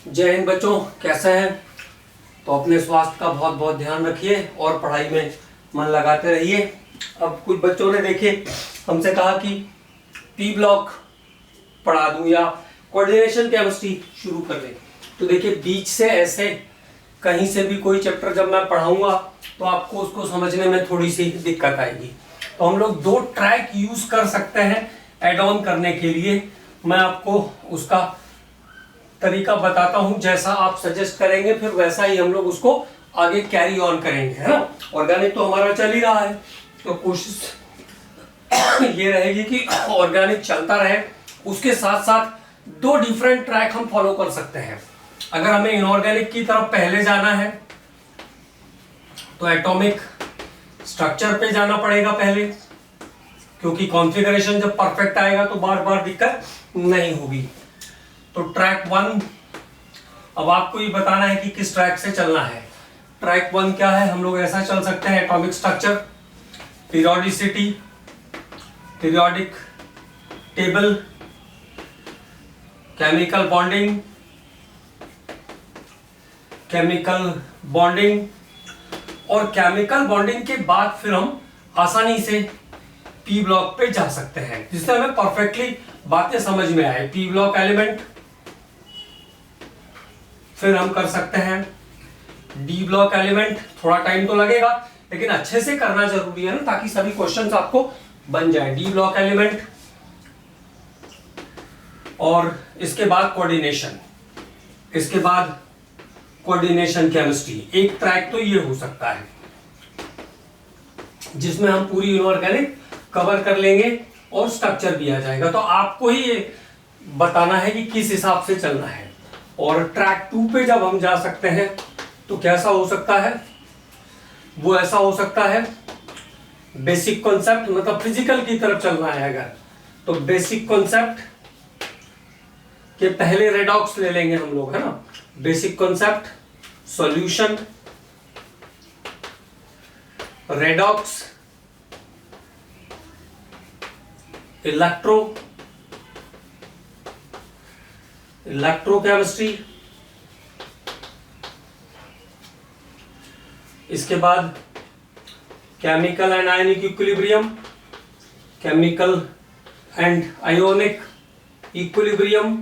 जय हिंद बच्चों, कैसे हैं? तो अपने स्वास्थ्य का बहुत बहुत ध्यान रखिए और पढ़ाई में मन लगाते रहिए। अब कुछ बच्चों ने देखे हमसे कहा कि पी ब्लॉक पढ़ा दूं या कोऑर्डिनेशन केमिस्ट्री शुरू कर दें। तो देखिए, बीच से ऐसे कहीं से भी कोई चैप्टर जब मैं पढ़ाऊंगा तो आपको उसको समझने में थोड़ी सी दिक्कत आएगी। तो हम लोग दो ट्रैक यूज कर सकते हैं एड ऑन करने के लिए। मैं आपको उसका तरीका बताता हूं, जैसा आप सजेस्ट करेंगे फिर वैसा ही हम लोग उसको आगे कैरी ऑन करेंगे, है ना। ऑर्गेनिक तो हमारा चल ही रहा है, तो कोशिश ये रहेगी कि ऑर्गेनिक चलता रहे, उसके साथ साथ दो डिफरेंट ट्रैक हम फॉलो कर सकते हैं। अगर हमें इनऑर्गेनिक की तरफ पहले जाना है तो एटॉमिक स्ट्रक्चर पे जाना पड़ेगा पहले, क्योंकि कॉन्फ़िगरेशन जब परफेक्ट आएगा तो बार बार दिक्कत नहीं होगी। तो ट्रैक 1, अब आपको ये बताना है कि किस ट्रैक से चलना है। ट्रैक 1 क्या है? हम लोग ऐसा चल सकते हैं: atomic structure, periodicity, periodic table, chemical bonding, chemical bonding, और केमिकल बॉन्डिंग के बाद फिर हम आसानी से पी ब्लॉक पे जा सकते हैं, जिससे हमें परफेक्टली बातें समझ में आए। पी ब्लॉक एलिमेंट, फिर हम कर सकते हैं डी ब्लॉक एलिमेंट। थोड़ा टाइम तो लगेगा लेकिन अच्छे से करना जरूरी है ना, ताकि सभी क्वेश्चंस आपको बन जाए। डी ब्लॉक एलिमेंट, और इसके बाद कोऑर्डिनेशन, इसके बाद कोऑर्डिनेशन केमिस्ट्री। एक ट्रैक तो ये हो सकता है जिसमें हम पूरी इनऑर्गेनिक कवर कर लेंगे और स्ट्रक्चर भी आ जाएगा। तो आपको ही ये बताना है कि किस हिसाब से चलना है। और ट्रैक 2 पे जब हम जा सकते हैं तो कैसा हो सकता है? वो ऐसा हो सकता है बेसिक कॉन्सेप्ट, मतलब फिजिकल की तरफ चलना है अगर, तो बेसिक कॉन्सेप्ट के पहले रेडॉक्स ले लेंगे हम लोग, है ना। Basic concept, solution, redox, electrochemistry, इसके बाद chemical and ionic equilibrium, chemical and ionic equilibrium,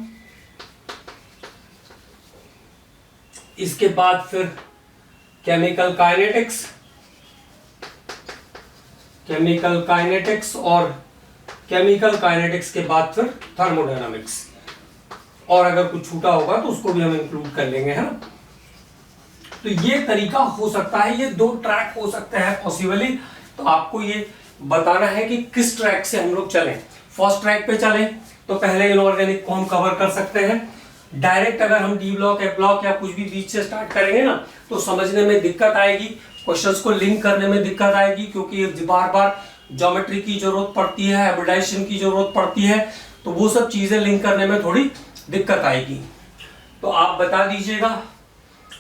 इसके बाद फिर केमिकल काइनेटिक्स, केमिकल काइनेटिक्स, और केमिकल काइनेटिक्स के बाद फिर थर्मोडायनामिक्स। और अगर कुछ छूटा होगा तो उसको भी हम इंक्लूड कर लेंगे, है ना। तो ये तरीका हो सकता है, ये दो ट्रैक हो सकते हैं पॉसिबली। तो आपको ये बताना है कि किस ट्रैक से हम लोग चलें। फर्स्ट ट्रैक पे चलें तो पहले इनऑर्गेनिक को हम कवर कर सकते हैं। डायरेक्ट अगर हम डी ब्लॉक, ए ब्लॉक या कुछ भी बीच से स्टार्ट करेंगे ना तो समझने में दिक्कत आएगी, क्वेश्चंस को लिंक करने में दिक्कत आएगी, क्योंकि बार बार ज्योमेट्री की जरूरत पड़ती है, हाइब्रिडाइजेशन की जरूरत पड़ती है, तो वो सब चीजें लिंक करने में थोड़ी दिक्कत आएगी। तो आप बता दीजिएगा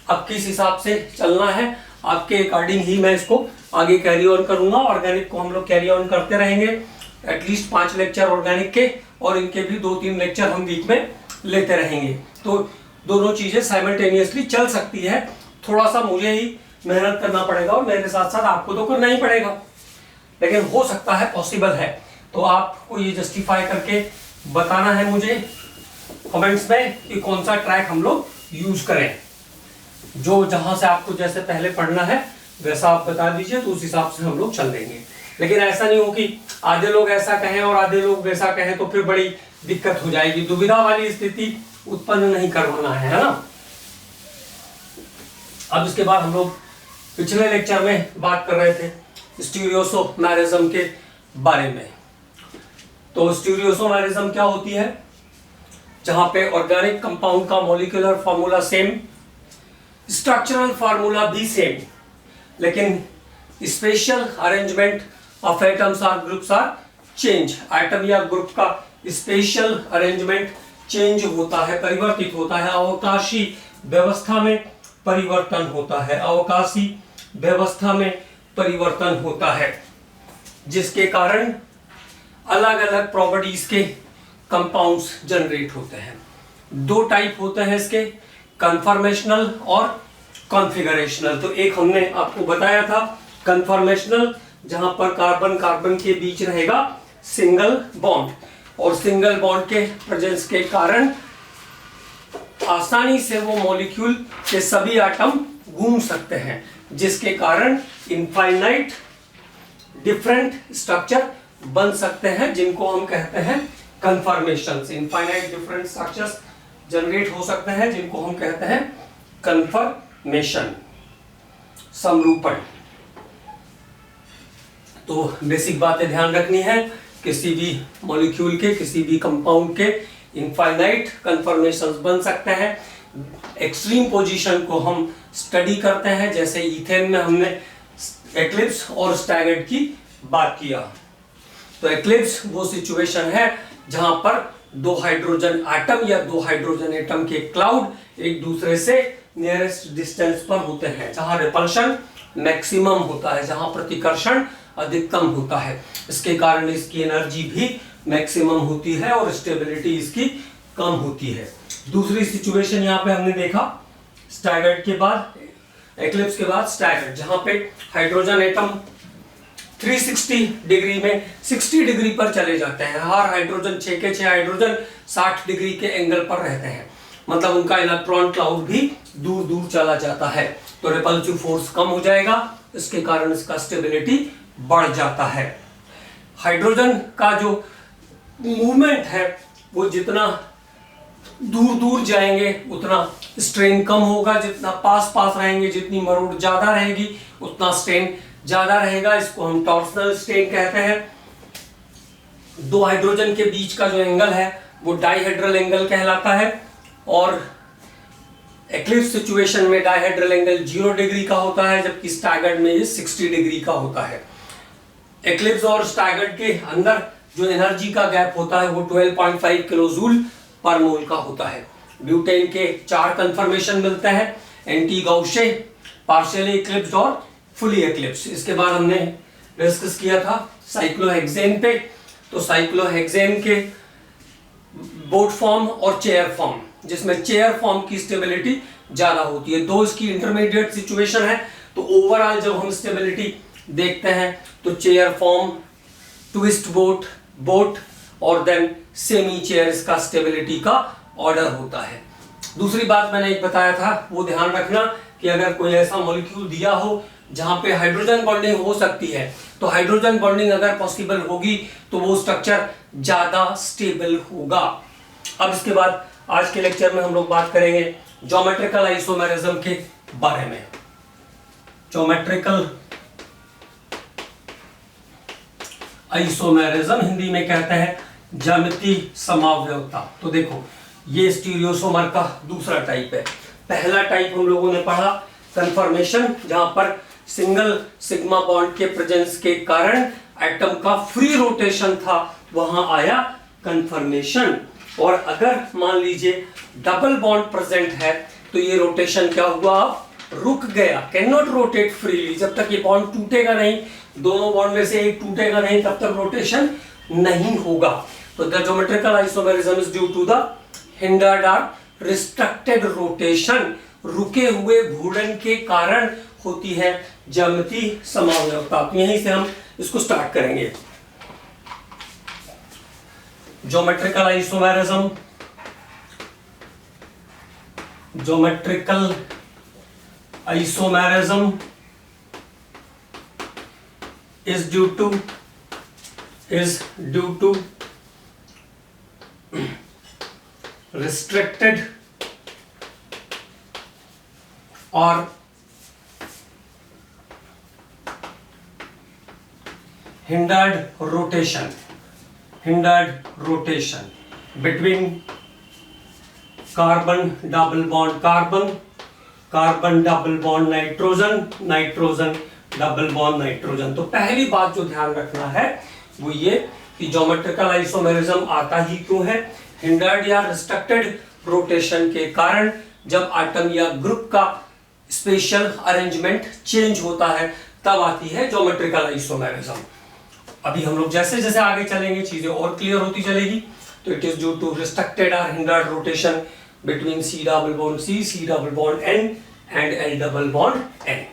अब किस हिसाब से चलना है, आपके अकॉर्डिंग ही मैं इसको आगे कैरी ऑन करूंगा। ऑर्गेनिक को हम लोग कैरी ऑन करते रहेंगे, एटलीस्ट 5 लेक्चर ऑर्गेनिक के, और इनके भी 2-3 लेक्चर हम वीक में लेते रहेंगे। तो दोनों चीजें साइमल्टेनियसली चल सकती है। थोड़ा सा मुझे ही मेहनत करना पड़ेगा और मेरे साथ साथ आपको तो करना ही पड़ेगा, लेकिन हो सकता है, पॉसिबल है। तो आपको ये जस्टिफाई करके बताना है मुझे कमेंट्स में कि कौन सा ट्रैक हम लोग यूज करें। जो जहां से आपको जैसे पहले पढ़ना है वैसा आप बता दीजिए, तो उस हिसाब से हम लोग चल देंगे। लेकिन ऐसा नहीं हो कि आधे लोग ऐसा कहें और आधे लोग वैसा कहें, तो फिर बड़ी दिक्कत हो जाएगी। दुविधा वाली स्थिति उत्पन्न नहीं करवाना है ना। अब इसके बाद हम लोग पिछले लेक्चर में बात कर रहे थे स्टीरियोसोमेरिज्म के बारे में। तो स्टीरियोसोमेरिज्म क्या होती है? जहां पे ऑर्गेनिक कंपाउंड का molecular formula same, structural formula भी सेम, लेकिन स्पेशल अरेंजमेंट ऑफ एटम्स और ग्रुप्स आर चेंज। एटम या ग्रुप का स्पेशल अरेंजमेंट चेंज होता है, परिवर्तित होता है। अवकाशी व्यवस्था में परिवर्तन होता है, अवकाशी व्यवस्था में परिवर्तन होता है, जिसके कारण अलग अलग प्रॉपर्टीज के कंपाउंड्स जनरेट होते हैं। दो टाइप होते हैं इसके, कन्फॉर्मेशनल और कॉन्फ़िगरेशनल। तो एक हमने आपको बताया था कन्फॉर्मेशनल, जहां पर कार्बन कार्बन के बीच रहेगा सिंगल बॉन्ड, और सिंगल बॉन्ड के प्रेजेंस के कारण आसानी से वो मॉलिक्यूल के सभी एटम घूम सकते हैं, जिसके कारण इनफाइनाइट डिफरेंट स्ट्रक्चर बन सकते हैं, जिनको हम कहते हैं conformations. Infinite different structures generate हो सकते हैं, जिनको हम कहते हैं कन्फर्मेशन, समरूपण। तो बेसिक बातें ध्यान रखनी है, किसी भी मॉलिक्यूल के, किसी भी कंपाउंड के इनफाइनाइट कन्फर्मेशंस बन सकते हैं। एक्सट्रीम पोजीशन को हम स्टडी करते हैं, जैसे इथेन में हमने एक्लिप्स और स्टैगर्ड की बात किया। तो एक्लिप्स वो सिचुएशन है जहां पर दो हाइड्रोजन एटम या दो हाइड्रोजन एटम के क्लाउड एक दूसरे से नियरेस्ट डिस्टेंस पर होते हैं, जहां रिपल्शन मैक्सिमम होता है, जहां प्रतिकर्षण अधिकतम होता है। इसके कारण इसकी एनर्जी भी मैक्सिमम होती है और स्टेबिलिटी इसकी कम होती है। दूसरी सिचुएशन यहाँ पे हमने देखा स्टैगर्ड के बाद, एक्लिप्स के बाद स्टैगर्ड, जहां पे हाइड्रोजन एटम 360 डिग्री में 60 डिग्री पर चले जाते हैं। हर हाइड्रोजन 6 के 6 हाइड्रोजन 60 डिग्री के एंगल पर रहते हैं, मतलब उनका इलेक्ट्रॉन क्लाउड भी दूर दूर चला जाता है, तो रिपल्सिव फोर्स कम हो जाएगा, इसके कारण इसका स्टेबिलिटी बढ़ जाता है। हाइड्रोजन का जो मूवमेंट है वो जितना दूर दूर जाएंगे उतना स्ट्रेन कम होगा, जितना पास पास रहेंगे, जितनी मरोड़ ज्यादा रहेगी उतना स्ट्रेन ज्यादा रहेगा। इसको हम टॉर्सनल स्ट्रेन कहते हैं। दो हाइड्रोजन के बीच का जो एंगल है वो डाइहेड्रल एंगल कहलाता है, और एक्लिप्स सिचुएशन में डाइहेड्रल एंगल 0 डिग्री का होता है, जबकि स्टैगर्ड में ये 60 डिग्री का होता है। एक्लिप्स और स्टैगर्ड के अंदर जो एनर्जी का गैप होता है वो 12.5 किलोजूल पर मोल का होता है। ब्यूटेन के 4 कन्फर्मेशन मिलते हैं, एंटी गाउसे, पार्शियली एक्लिप्स्ड और फुली एक्लिप्स। इसके बाद हमने डिस्कस किया था साइक्लोहेक्सेन पे। तो साइक्लोहेक्सेन के बोट फॉर्म और चेयर फॉर्म, जिसमें चेयर फॉर्म की स्टेबिलिटी ज्यादा होती है। दो इसकी इंटरमीडिएट सिचुएशन है, तो ओवरऑल जब हम स्टेबिलिटी देखते हैं तो chair form, twist boat, boat और देन सेमी चेयर, इसका स्टेबिलिटी का ऑर्डर होता है। दूसरी बात मैंने एक बताया था, वो ध्यान रखना कि अगर कोई ऐसा मॉलिक्यूल दिया हो जहां पे हाइड्रोजन बॉन्डिंग हो सकती है, तो हाइड्रोजन बॉन्डिंग अगर पॉसिबल होगी तो वो स्ट्रक्चर ज्यादा स्टेबल होगा। अब इसके बाद आज के लेक्चर में हम लोग बात करेंगे ज्योमेट्रिकल आइसोमेरिज्म के बारे में। ज्योमेट्रिकल आइसोमेरिज्म हिंदी में कहते हैं ज्यामितीय समावयवता। तो देखो, ये स्टीरियोसोमर का दूसरा टाइप है। पहला टाइप हम लोगों ने पढ़ा कन्फर्मेशन, जहां पर सिंगल सिग्मा बॉन्ड के प्रेजेंस के कारण एटम का फ्री रोटेशन था, वहां आया कन्फर्मेशन। और अगर मान लीजिए डबल बॉन्ड प्रेजेंट है तो ये रोटेशन क्या हुआ, अब रुक गया, कैन नॉट रोटेट फ्रीली। जब तक ये बॉन्ड टूटेगा नहीं, दोनों बॉन्ड में से एक टूटेगा नहीं, तब तक रोटेशन नहीं होगा। तो the geometrical isomerism is due to the hindered और रिस्ट्रिक्टेड रोटेशन। रुके हुए घूर्णन के कारण होती है ज्यामितीय समावयवता। यहीं से हम इसको स्टार्ट करेंगे। Geometrical isomerism, geometrical isomerism is due to restricted or hindered rotation between carbon double bond carbon, carbon double bond nitrogen, nitrogen double bond nitrogen. तो पहली बात जो ध्यान रखना है वो ये कि ज्योमेट्रिकल आइसोमेरिज्म आता ही क्यों है, हिंडर्ड या रिस्ट्रिक्टेड रोटेशन के कारण। जब एटम या ग्रुप का स्पेशल अरेंजमेंट चेंज होता है तब आती है ज्योमेट्रिकल आइसोमेरिज्म। अभी हम लोग जैसे जैसे आगे चलेंगे चीजें और क्लियर होती चलेगी। तो it is due to restricted और hindered rotation between C double bond C, C double bond N and L double bond N.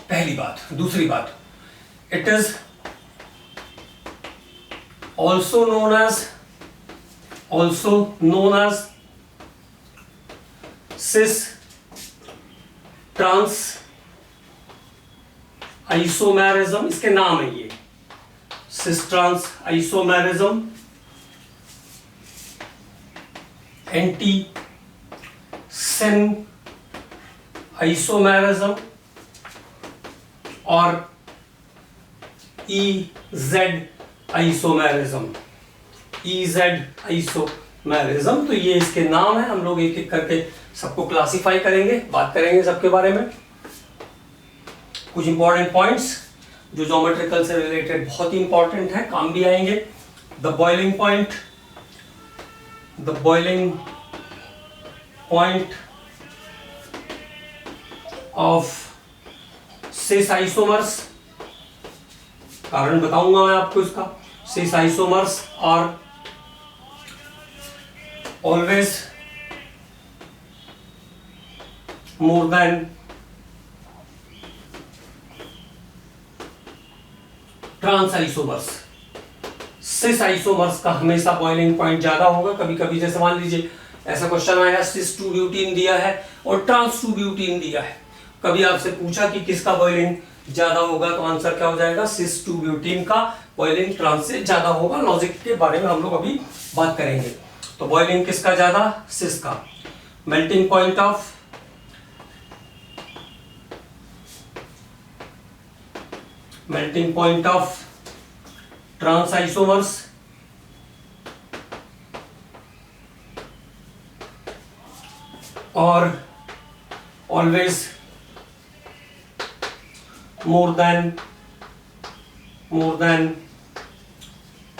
पहली बात. दूसरी बात, it is also known as cis trans isomerism. इसके नाम है ये cis trans isomerism, anti syn isomerism और EZ isomerism. EZ isomerism. तो ये इसके नाम है. हम लोग एक एक करके सबको क्लासिफाई करेंगे, बात करेंगे सबके बारे में. कुछ इंपॉर्टेंट पॉइंट्स जो ज्योमेट्रिकल से रिलेटेड बहुत ही इंपॉर्टेंट है, काम भी आएंगे. The boiling point of cis isomers, कारण बताऊंगा मैं आपको इसका. Cis isomers are always more than trans isomers. Cis isomers का हमेशा बॉइलिंग पॉइंट ज्यादा होगा. कभी कभी जैसे मान लीजिए ऐसा क्वेश्चन आया, सिस 2 ब्यूटीन दिया है और ट्रांस 2 ब्यूटीन दिया है, कभी आपसे पूछा कि किसका बॉइलिंग ज्यादा होगा, तो आंसर क्या हो जाएगा? सिस 2 ब्यूटीन का बॉइलिंग ट्रांस से ज्यादा होगा. लॉजिक के बारे में हम लोग अभी बात करेंगे. तो बॉइलिंग किसका ज्यादा? सिस का. Melting point of trans isomers और always more than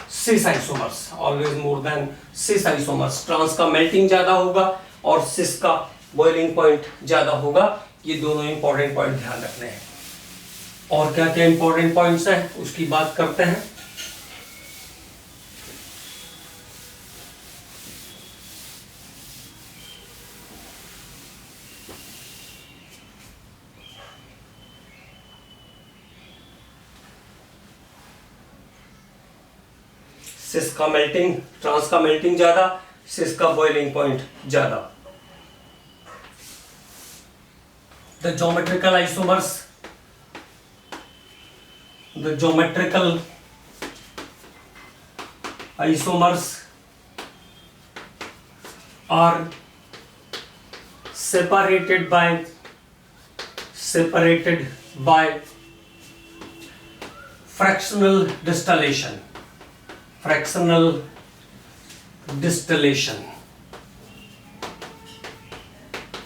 cis isomers. Always more than cis isomers. Trans का मेल्टिंग ज्यादा होगा और सिस का बॉइलिंग पॉइंट ज्यादा होगा. ये दोनों इंपॉर्टेंट पॉइंट ध्यान रखने हैं. और क्या क्या इंपॉर्टेंट पॉइंट्स हैं उसकी बात करते हैं. सिस का मेल्टिंग, ट्रांस का मेल्टिंग ज्यादा, सिस का बॉइलिंग पॉइंट ज्यादा. The geometrical isomers are separated by fractional distillation.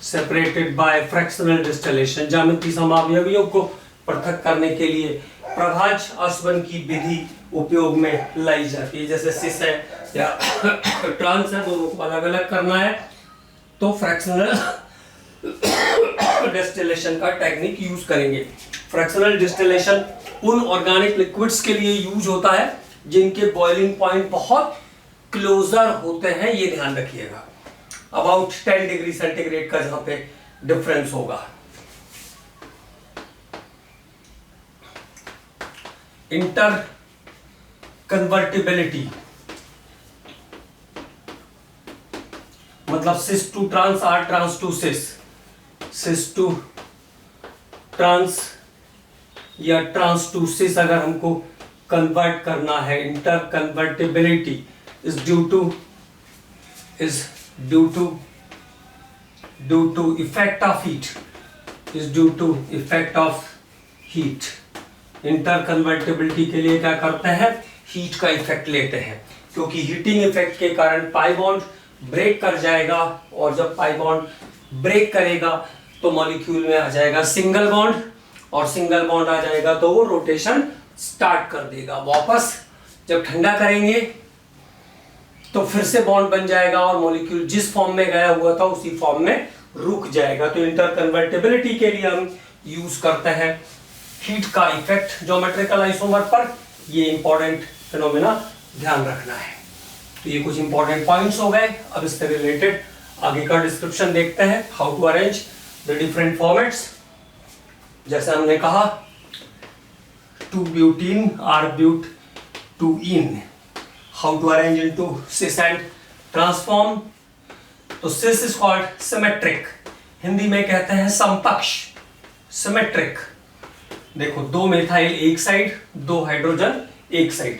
Separated by fractional distillation. ज्यामितीय समावयवियों को पृथक करने के लिए प्रभाज्य आसवन की विधि उपयोग में लाई जाती है. जैसे सिस है या ट्रांस है, दोनों को अलग अलग करना है तो फ्रैक्शनल डिस्टिलेशन का टेक्निक यूज करेंगे. फ्रैक्शनल डिस्टिलेशन उन ऑर्गेनिक लिक्विड्स के लिए यूज होता है जिनके बॉइलिंग पॉइंट बहुत क्लोजर होते हैं. ये ध्यान रखिएगा. अबाउट 10 डिग्री सेंटीग्रेड का जहां पे डिफरेंस होगा. इंटर कन्वर्टिबिलिटी मतलब cis to trans or trans to cis, cis to trans या ट्रांस टू सिस अगर हमको कन्वर्ट करना है. Interconvertibility is due to effect of heat. Interconvertibility के लिए क्या करते हैं? हीट का इफेक्ट लेते हैं, क्योंकि हीटिंग इफेक्ट के कारण पाई बॉन्ड ब्रेक कर जाएगा और जब पाई बॉन्ड ब्रेक करेगा तो मॉलिक्यूल में आ जाएगा सिंगल बॉन्ड और सिंगल बॉन्ड आ जाएगा तो वो रोटेशन स्टार्ट कर देगा. वापस जब ठंडा करेंगे तो फिर से बॉन्ड बन जाएगा और मॉलिक्यूल जिस फॉर्म में गया हुआ था उसी फॉर्म में रुक जाएगा. तो इंटर कन्वर्टिबिलिटी के लिए हम यूज करते हैं हीट का इफेक्ट ज्योमेट्रिकल आइसोमर पर. ये इंपॉर्टेंट फिनोमेना ध्यान रखना है. तो ये कुछ इंपॉर्टेंट पॉइंट्स हो गए. अब इससे रिलेटेड आगे का डिस्क्रिप्शन देखते हैं, how to arrange the different formats. जैसे हमने कहा 2-butene, R-but, 2-ene, how to arrange into cis and trans form. तो cis is called symmetric, Hindi में कहते हैं समपक्ष, सिमेट्रिक। देखो 2 मिथाइल एक साइड, 2 हाइड्रोजन एक साइड,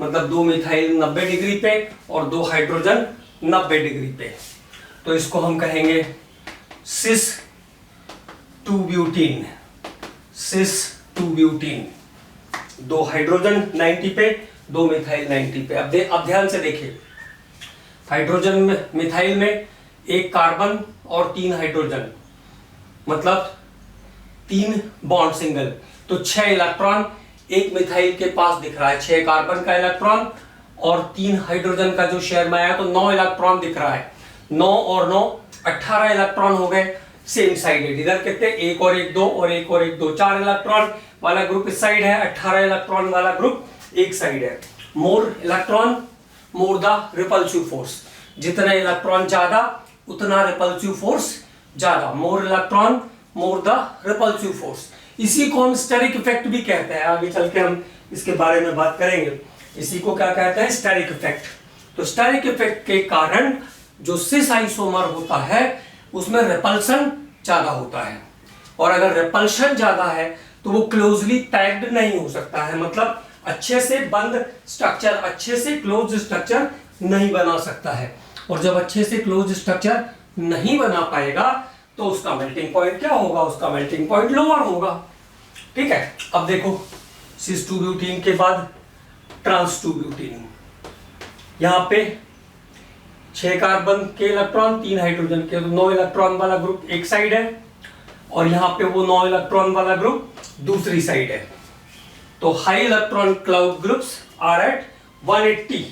मतलब 2 मिथाइल 90 डिग्री पे और 2 हाइड्रोजन 90 डिग्री पे। तो इसको हम कहेंगे सिस 2-butene, सिस 2-butene। 2 हाइड्रोजन 90 पे, 2 मिथाइल 90 पे। अब ध्यान से देखिए, हाइड्रोजन में, मिथाइल में 1 कार्बन और 3 हाइड्रोजन, मतलब 3 बॉन्ड सिंगल, तो 6 इलेक्ट्रॉन एक मिथाइल के पास दिख रहा है, 6 कार्बन का इलेक्ट्रॉन और 3 हाइड्रोजन का जो शेयर में आया तो 9 इलेक्ट्रॉन दिख रहा है। 9 और 9 18 इलेक्ट्रॉन हो गए सेम साइडेड। इधर कितने, 1 और 1 2 और 1 और 1 2, 4 इलेक्ट्रॉन वाला ग्रुप इस साइड है, 18 इलेक्ट्रॉन वाला ग्रुप एक साइड है। More electron more the repulsive force, जितना इलेक्ट्रॉन ज्यादा उतना रिपल्सिव फोर्स ज्यादा। More electron more the repulsive force, इसी को हम स्टेरिक इफेक्ट भी कहते हैं। आगे चल के हम इसके बारे में बात करेंगे, इसी को क्या कहते हैं, स्टेरिक इफेक्ट। तो स्टेरिक इफेक्ट के कारण जो सिस आइसोमर होता है उसमें रिपल्शन ज्यादा होता है, और अगर रिपल्शन ज्यादा है तो वो क्लोजली पैक्ड नहीं हो सकता है, मतलब अच्छे से बंद स्ट्रक्चर, अच्छे से क्लोज स्ट्रक्चर नहीं बना सकता है। और जब अच्छे से क्लोज स्ट्रक्चर नहीं बना पाएगा तो उसका मेल्टिंग पॉइंट क्या होगा, उसका मेल्टिंग पॉइंट लोअर होगा। ठीक है, अब देखो सिस 2-butene के बाद ट्रांस 2-butene। यहां पे 6 कार्बन के इलेक्ट्रॉन, 3 हाइड्रोजन के, 9 इलेक्ट्रॉन वाला ग्रुप एक साइड है, और यहां पे वो 9 इलेक्ट्रॉन वाला ग्रुप दूसरी साइड है। तो high electron cloud groups are at 180,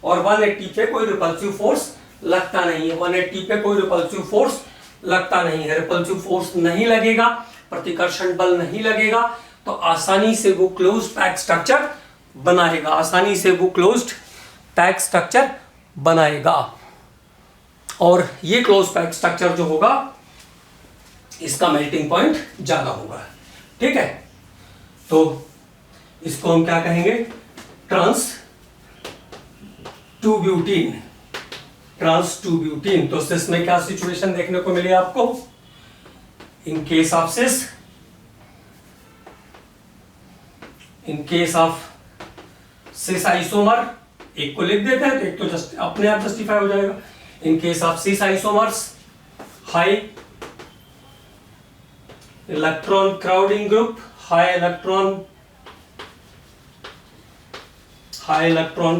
और 180 पे कोई रिपल्सिव फोर्स लगता नहीं है, 180 पे कोई रिपल्सिव फोर्स लगता नहीं है। रिपल्सिव फोर्स नहीं लगेगा, प्रतिकर्षण बल नहीं लगेगा, तो आसानी से वो क्लोज पैक स्ट्रक्चर बनाएगा, आसानी से वो क्लोज्ड पैक स्ट्रक्चर बनाएगा। और ये क्लोज पैक स्ट्रक्चर जो होगा इसका मेल्टिंग पॉइंट ज्यादा होगा। ठीक है, तो इसको हम क्या कहेंगे, ट्रांस 2-butene, ट्रांस 2-butene। तो सिस में क्या सिचुएशन देखने को मिली आपको, in case of cis, in case of cis isomer, एक को लिख देते हैं तो एक तो जस्ट अपने आप जस्टिफाई हो जाएगा। In case of cis isomers, high electron crowding group, high electron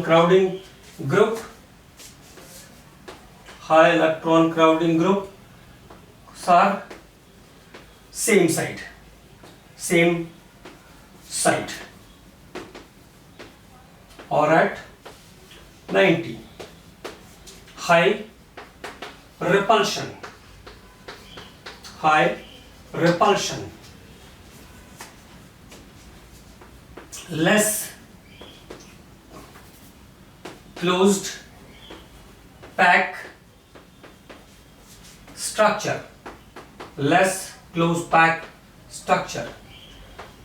crowding group, high electron crowding group are same side और at 90, high repulsion, less closed pack structure, less closed pack structure,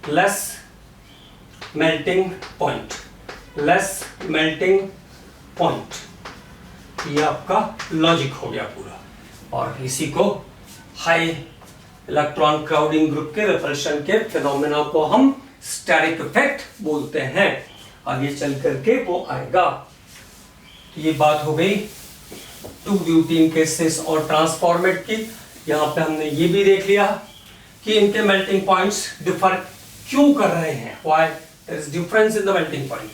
less melting point, ये आपका logic हो गया पूरा। और इसी को high electron crowding group के रिपल्शन के फिनोमेना को हम स्टेरिक इफेक्ट बोलते हैं। आगे चल करके वो आएगा। तो ये बात हो गई 2-butene के सिस और ट्रांसफॉर्मेट की। यहाँ पे हमने ये भी देख लिया कि इनके मेल्टिंग पॉइंट्स डिफर क्यों कर रहे हैं, why there is difference in the melting point.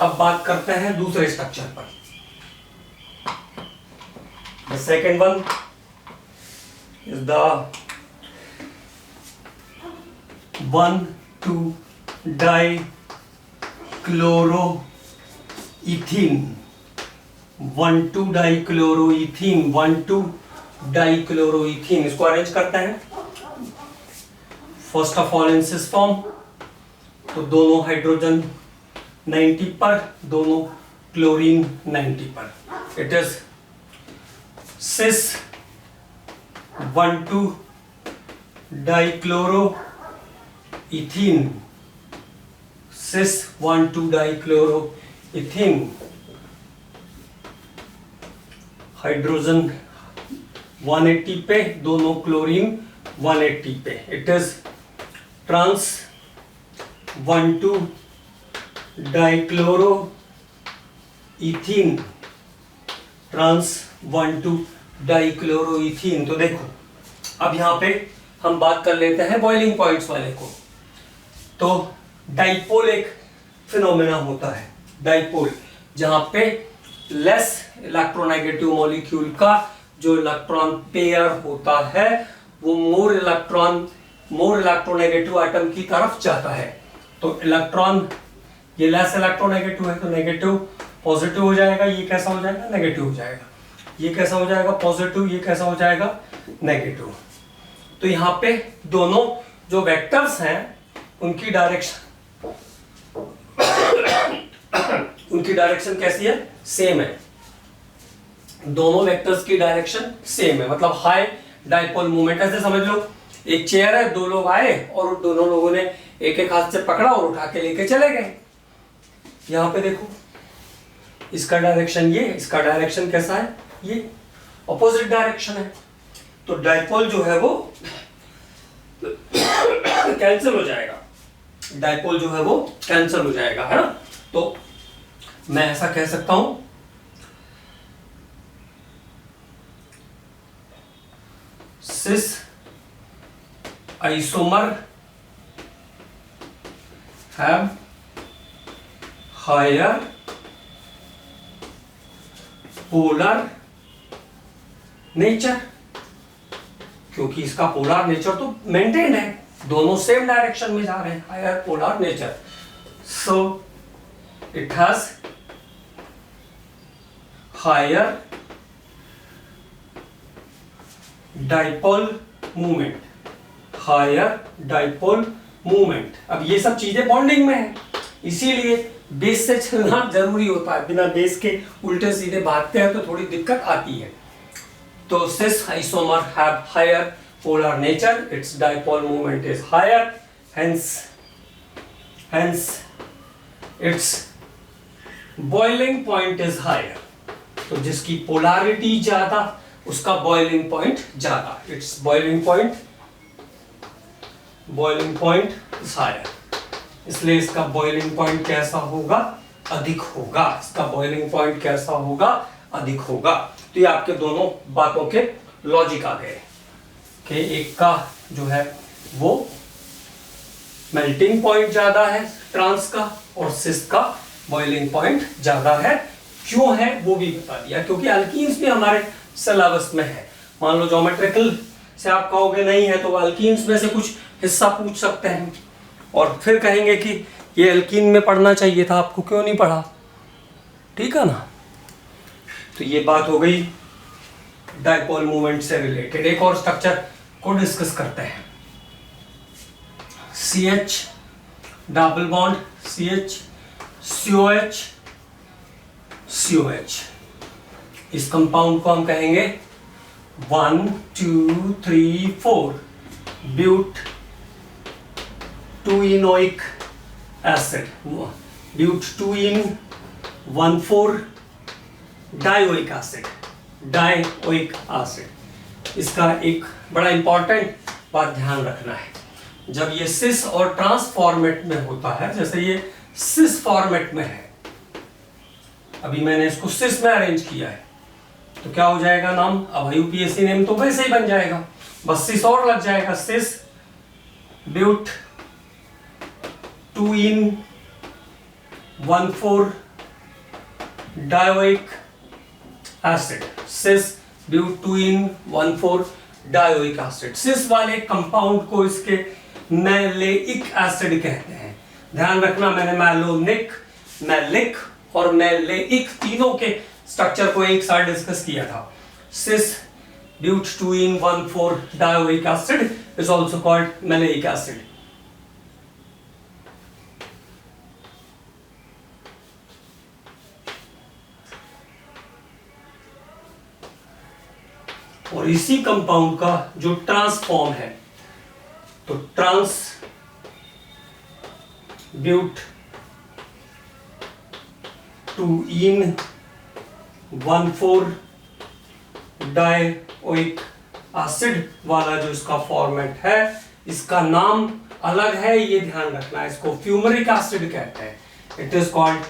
अब बात करते हैं दूसरे स्ट्रक्चर पर। The second one is the 1,2-dichloroethene, 1,2-dichloroethene। इसको अरेंज करते हैं first of all in cis form. तो दोनों हाइड्रोजन 90 पर, दोनों क्लोरीन 90 पर। It is cis 1,2 dichloro ethene, cis 1,2 dichloro ethene, hydrogen 180 पे, दोनों क्लोरीन 180 पे, it is trans 1,2 dichloro ethene, trans 1,2 dichloro ethene. तो देखो अब यहां पे हम बात कर लेते हैं बॉइलिंग पॉइंट्स वाले को। तो डाइपोल एक फिनोमेना होता है, डाइपोल, जहां पे लेस इलेक्ट्रोनेगेटिव मॉलिक्यूल का जो इलेक्ट्रॉन पेयर होता है वो मोर इलेक्ट्रोनेगेटिव एटम की तरफ जाता है। तो इलेक्ट्रॉन, ये लेस इलेक्ट्रोनेगेटिव है तो नेगेटिव पॉजिटिव हो जाएगा, ये कैसा हो जाएगा, नेगेटिव हो जाएगा, ये कैसा हो जाएगा, पॉजिटिव, ये कैसा हो जाएगा, नेगेटिव। तो यहां पे दोनों जो वेक्टर्स हैं उनकी डायरेक्शन कैसी है, सेम है, दोनों वेक्टर्स की डायरेक्शन सेम है, मतलब हाई डाइपोल मोमेंट। ऐसे समझ लो एक चेयर है, दो लोग आए और दोनों लोगों ने एक एक हाथ से पकड़ा और उठा के लेके चले गए। यहां पे देखो इसका डायरेक्शन ये, इसका डायरेक्शन कैसा है, ये ऑपोजिट डायरेक्शन है। तो डाइपोल जो है वो कैंसिल हो जाएगा, डाइपोल जो है वो कैंसिल हो जाएगा, है ना। तो मैं ऐसा कह सकता हूं cis isomer have higher polar nature, क्योंकि इसका पोलर नेचर तो मेंटेन है, दोनों सेम डायरेक्शन में जा रहे हैं, higher polar nature. So it has higher dipole movement, higher dipole movement. अब ये सब चीजें बॉन्डिंग में है, इसीलिए बेस से चलना जरूरी होता है, बिना बेस के उल्टे सीधे भागते हैं तो थोड़ी दिक्कत आती है। तो cis isomer have higher polar nature, its dipole moment is higher, hence its boiling point is higher। तो जिसकी polarity ज्यादा उसका boiling point ज्यादा, its boiling point is higher, इसलिए इसका boiling point कैसा होगा, अधिक होगा, इसका boiling point कैसा होगा, अधिक होगा। तो ये आपके दोनों बातों के लॉजिक आ गए कि एक का जो है वो मेल्टिंग पॉइंट ज्यादा है ट्रांस का और सिस का बॉइलिंग पॉइंट ज्यादा है। क्यों है वो भी बता दिया, क्योंकि अल्कीन्स भी हमारे सिलेबस में है। मान लो ज्योमेट्रिकल से आप कहोगे नहीं है तो अल्कीन्स में से कुछ हिस्सा पूछ सकते हैं और फिर कहेंगे कि ये अल्कीन में पढ़ना चाहिए था, आपको क्यों नहीं पढ़ा, ठीक है ना। तो ये बात हो गई डाइपोल मूवमेंट से रिलेटेड। एक और स्ट्रक्चर को डिस्कस करते हैं, CH double bond CH COH COH। इस कंपाउंड को हम कहेंगे 1 2 3 4 but 2 enoic acid, but 2 ene 1 4 dioic acid, dioic acid. इसका एक बड़ा इंपॉर्टेंट बात ध्यान रखना है, जब ये सिस और ट्रांस फॉर्मेट में होता है, जैसे ये सिस फॉर्मेट में है, अभी मैंने इसको सिस में अरेंज किया है, तो क्या हो जाएगा नाम, अब यूपीएससी नेम तो वैसे ही बन जाएगा, बस सिस और लग जाएगा, cis but 2 ene 1 4 dioic acid, cis but 2 ene 1 4 dioic acid. Cis वाले कंपाउंड को इसके मैलेइक एसिड कहते हैं। ध्यान रखना, मैंने मैलोनिक, मैलिक और मैलेइक तीनों के स्ट्रक्चर को एक साथ डिस्कस किया था। Cis but 2 ene 1 4 dioic acid is also called maleic acid. और इसी कंपाउंड का जो ट्रांसफॉर्म है, तो trans but two ene 1,4 dioic acid वाला जो इसका फॉर्मेट है, इसका नाम अलग है, ये ध्यान रखना है। इसको फ्यूमरिक एसिड कहते हैं। It is called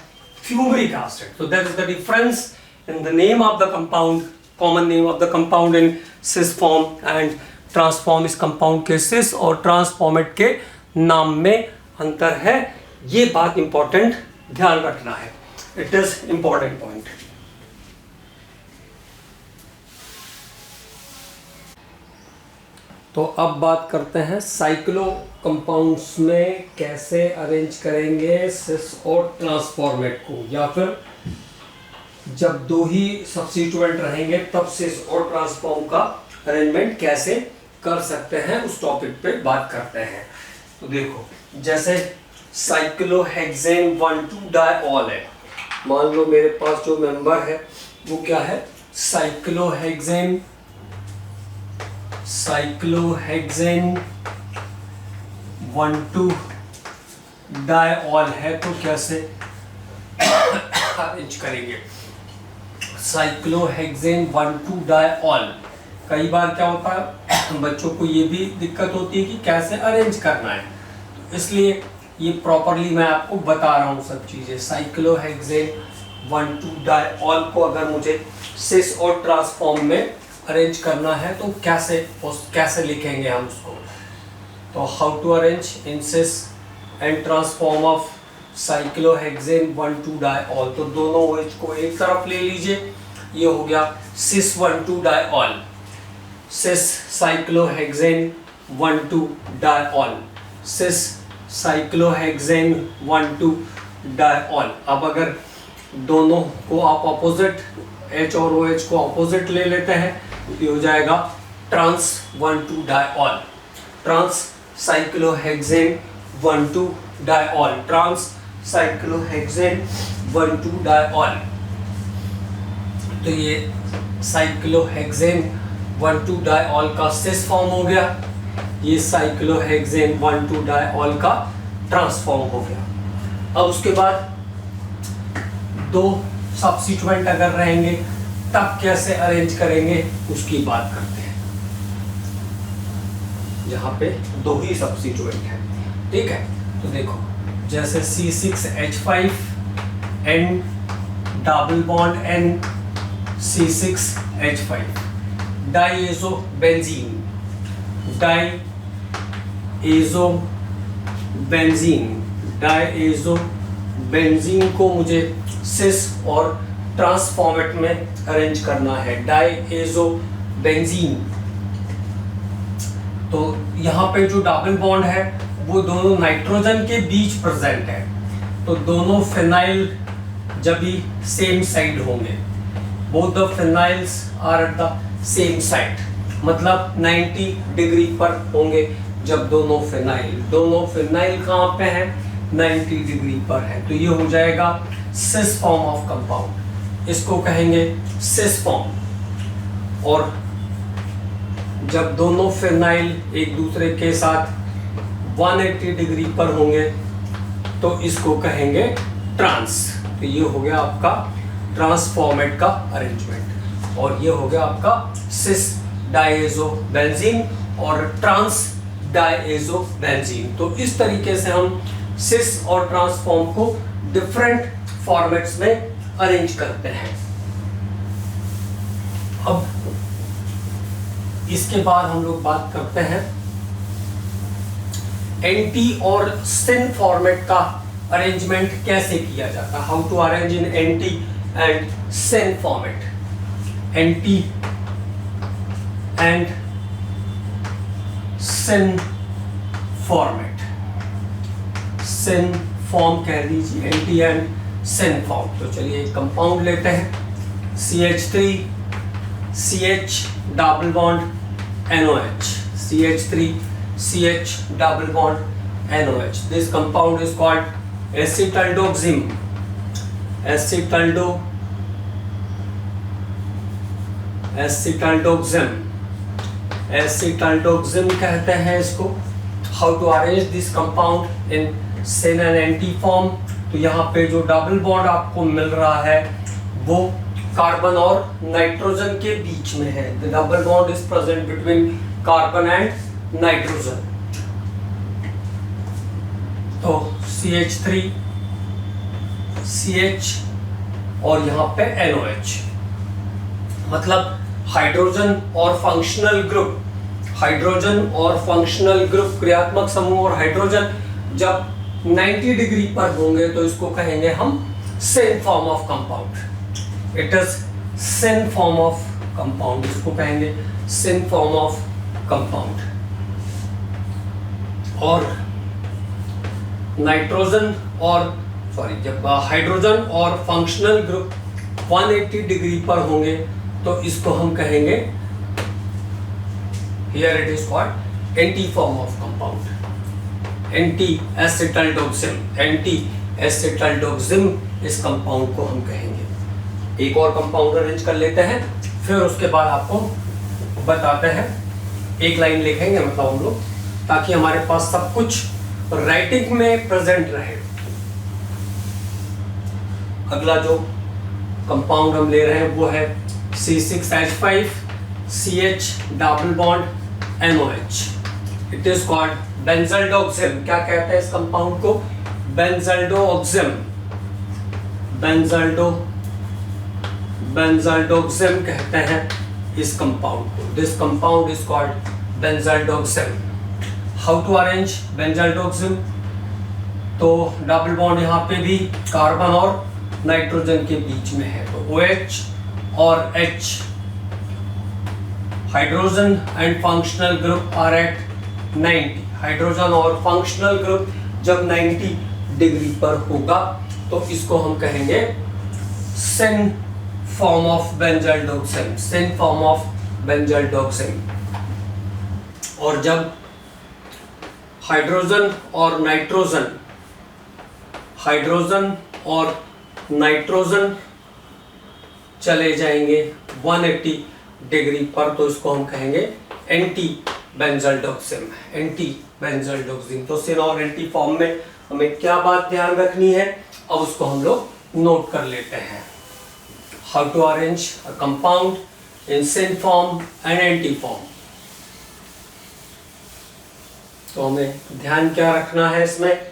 fumaric acid. So that is the difference in the name of the compound, common name of the compound in cis form and trans form. इस कंपाउंड के सिस और ट्रांसफॉर्मेट के नाम में अंतर है। ये बात इंपॉर्टेंट ध्यान रखना है। It is important point. तो अब बात करते हैं साइक्लो कंपाउंड्स में कैसे अरेंज करेंगे सिस और ट्रांसफॉर्मेट को, या फिर जब दो ही सब्स्टिट्यूएंट रहेंगे तब सिस और ट्रांसफॉर्म का अरेंजमेंट कैसे कर सकते हैं, उस टॉपिक पे बात करते हैं। तो देखो, जैसे साइक्लोहेक्सेन 1,2 डाइऑल है। मान लो मेरे पास जो मेंबर है वो क्या है, साइक्लोहेक्सेन 1,2 डाइऑल है। तो कैसे अरेंज करेंगे साइक्लोहेक्सेन 1,2 डाइऑल? कई बार क्या होता है, बच्चों को ये भी दिक्कत होती है कि कैसे अरेंज करना है, तो इसलिए ये प्रॉपरली मैं आपको बता रहा हूँ सब चीजें। साइक्लोहेक्सेन 1,2 डाइऑल को अगर मुझे सिस और ट्रांसफॉर्म में अरेंज करना है तो कैसे लिखेंगे हम उसको? तो how to arrange in cis and trans form of cyclohexane 1,2 diol. तो दोनों OH को एक तरफ ले लीजिए, ये हो गया cis 1,2 diol, cis cyclohexane 1,2 diol, cis cyclohexane 1,2 diol. अब अगर दोनों को आप ऑपोजिट, H और OH को ऑपोजिट ले लेते हैं तो ये हो जाएगा trans 1,2 diol, trans cyclohexane 1,2 diol, trans cyclohexane 1,2 diol. तो ये साइक्लोहेक्सेन 1,2 डाइऑल का सिस फॉर्म हो गया, ये साइक्लोहेक्सेन 1,2 डाइऑल का ट्रांसफॉर्म हो गया। अब उसके बाद दो सब्स्टिट्यूएंट अगर रहेंगे तब कैसे अरेंज करेंगे उसकी बात करते हैं, जहां पे दो ही सब्स्टिट्यूएंट है। ठीक है, तो देखो, जैसे C6H5 N double bond N C6H5 डाइएज़ोबेंजीन, डाइएज़ोबेंजीन को मुझे सिस और ट्रांसफॉर्मेट में अरेंज करना है। डाइएज़ोबेंजीन, तो यहाँ पे जो डबल बॉन्ड है वो दोनों नाइट्रोजन के बीच प्रेजेंट है, तो दोनों फिनाइल जब भी सेम साइड होंगे, both the phenyls are at the same side, मतलब 90 डिग्री पर होंगे जब दोनों फिनाइल कहाँ पे हैं, 90 डिग्री पर है। तो ये हो जाएगा सिस फॉर्म ऑफ कंपाउंड, इसको कहेंगे सिस फॉर्म। और जब दोनों फिनाइल एक दूसरे के साथ 180 डिग्री पर होंगे तो इसको कहेंगे ट्रांस। तो ये हो गया आपका ट्रांसफॉर्मेट का अरेंजमेंट, और ये हो गया आपका सिस डाइएज़ोबेंजीन और ट्रांस डाइएज़ोबेंजीन। तो इस तरीके से हम सिस और ट्रांसफॉर्म को डिफरेंट फॉर्मेट्स में अरेंज करते हैं। अब इसके बाद हम लोग बात करते हैं एंटी और सिन फॉर्मेट का अरेंजमेंट कैसे किया जाता है, how to arrange in anti and syn format. Anti and syn format, syn form कह दीजिए, एंटी एंड सिन फॉर्म। तो चलिए एक कंपाउंड लेते हैं, CH3CH double bond NOH, CH3CH double bond NOH. This compound is called acetaldoxim. Acetaldoxim. Acetaldoxime कहते हैं इसको। How to arrange this compound in syn and anti form, तो यहाँ पे जो डबल बॉन्ड आपको मिल रहा है वो कार्बन और नाइट्रोजन के बीच में है। The double bond is present between carbon and nitrogen. तो CH3 CH और यहाँ पे NOH, मतलब हाइड्रोजन और फंक्शनल ग्रुप, हाइड्रोजन और फंक्शनल ग्रुप क्रियात्मक समूह और हाइड्रोजन जब 90 डिग्री पर होंगे तो इसको कहेंगे हम syn form of compound. It is syn form of compound, इसको कहेंगे सिन फॉर्म ऑफ कंपाउंड। और नाइट्रोजन और जब हाइड्रोजन और फंक्शनल ग्रुप 180 डिग्री पर होंगे तो इसको हम कहेंगे, here it is called anti form of compound, anti acetaldoxime. Anti acetaldoxime इस कंपाउंड को हम कहेंगे। एक और कंपाउंड अरेंज कर लेते हैं, फिर उसके बाद आपको बताते हैं। एक लाइन लिखेंगे मतलब हम लोग, ताकि हमारे पास सब कुछ राइटिंग में प्रेजेंट रहे। अगला जो कंपाउंड हम ले रहे हैं वो है C6H5 CH double bond NOH। It is called benzaldoxime. क्या कहते हैं इस कंपाउंड को? बेंजल्डोक्सिम। बेंजल्डोक्सिम कहते हैं इस कंपाउंड को। This compound is called benzaldoxime. How to arrange benzaldoxime? तो डबल बॉन्ड यहाँ पे भी कार्बन और नाइट्रोजन के बीच में है, तो OH और H। Hydrogen and functional group are at 90। Hydrogen और फंक्शनल ग्रुप जब 90 डिग्री पर होगा तो इसको हम कहेंगे syn form of benzaldoxime, syn form of benzaldoxime. और जब हाइड्रोजन और नाइट्रोजन चले जाएंगे 180 डिग्री पर तो इसको हम कहेंगे एंटी बेंजल्डोक्सिम, एंटी बेंजल्डोक्सिम। तो सिन और एंटी फॉर्म में हमें क्या बात ध्यान रखनी है, अब उसको हम लोग नोट कर लेते हैं। How to arrange a compound in syn form and anti form. तो हमें ध्यान क्या रखना है इसमें?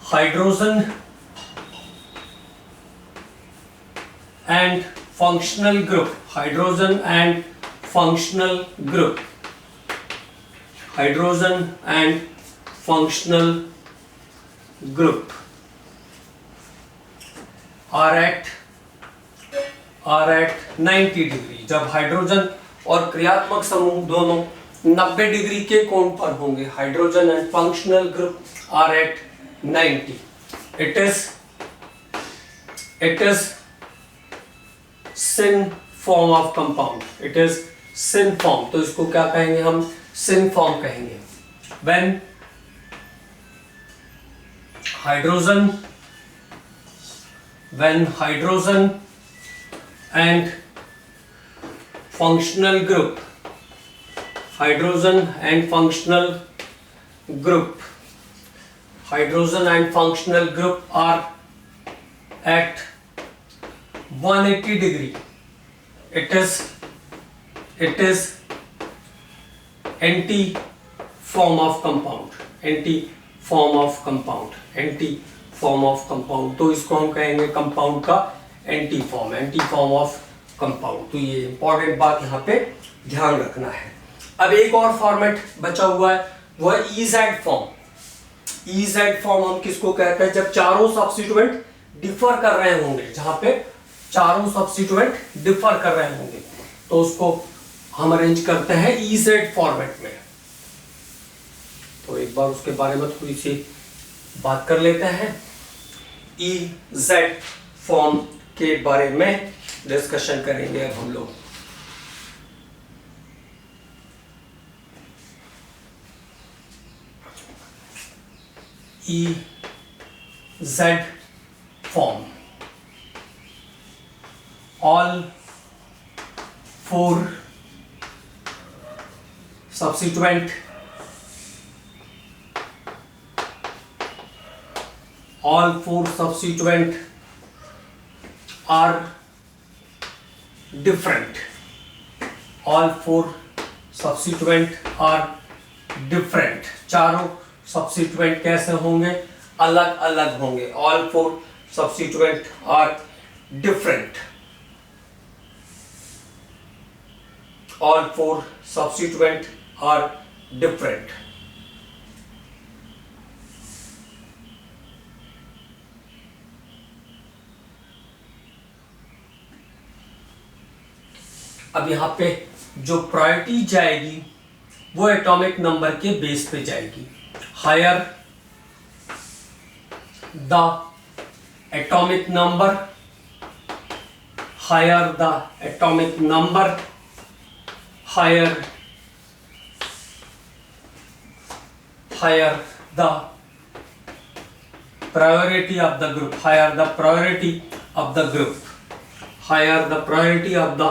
Hydrogen and functional group, hydrogen and functional group, hydrogen and functional group are at 90 degree. जब हाइड्रोजन और क्रियात्मक समूह दोनों 90 डिग्री के कोण पर होंगे, hydrogen and functional group are at 90। It is syn form of compound, it is syn form. तो इसको क्या कहेंगे हम? सिन फॉर्म कहेंगे। When hydrogen and functional group, hydrogen and functional group are at 180 degree. It is anti form of compound, anti form of compound। तो इसको हम कहेंगे कंपाउंड का एंटी फॉर्म ऑफ कंपाउंड। तो ये इंपॉर्टेंट बात यहाँ पे ध्यान रखना है। अब एक और फॉर्मेट बचा हुआ है, वो है EZ फॉर्म। EZ फॉर्म हम किसको कहते हैं? जब चारों सब्स्टिट्यूएंट डिफर कर रहे होंगे, जहां पे चारों सब्स्टिट्यूएंट डिफर कर रहे होंगे तो उसको हम अरेंज करते हैं EZ फॉर्मेट में। तो एक बार उसके बारे में थोड़ी सी बात कर लेते हैं। EZ फॉर्म के बारे में डिस्कशन करेंगे अब हम लोग। EZ form, all four substituent are different. All four substituent are different. चारों substituent कैसे होंगे? अलग अलग होंगे. All four substituent are different. All four substituent are different. अब यहां पे जो प्रायोरिटी जाएगी वो एटॉमिक नंबर के बेस पे जाएगी. Higher the atomic number, higher the atomic number, higher the priority of the group, higher the priority of the group, higher the priority of the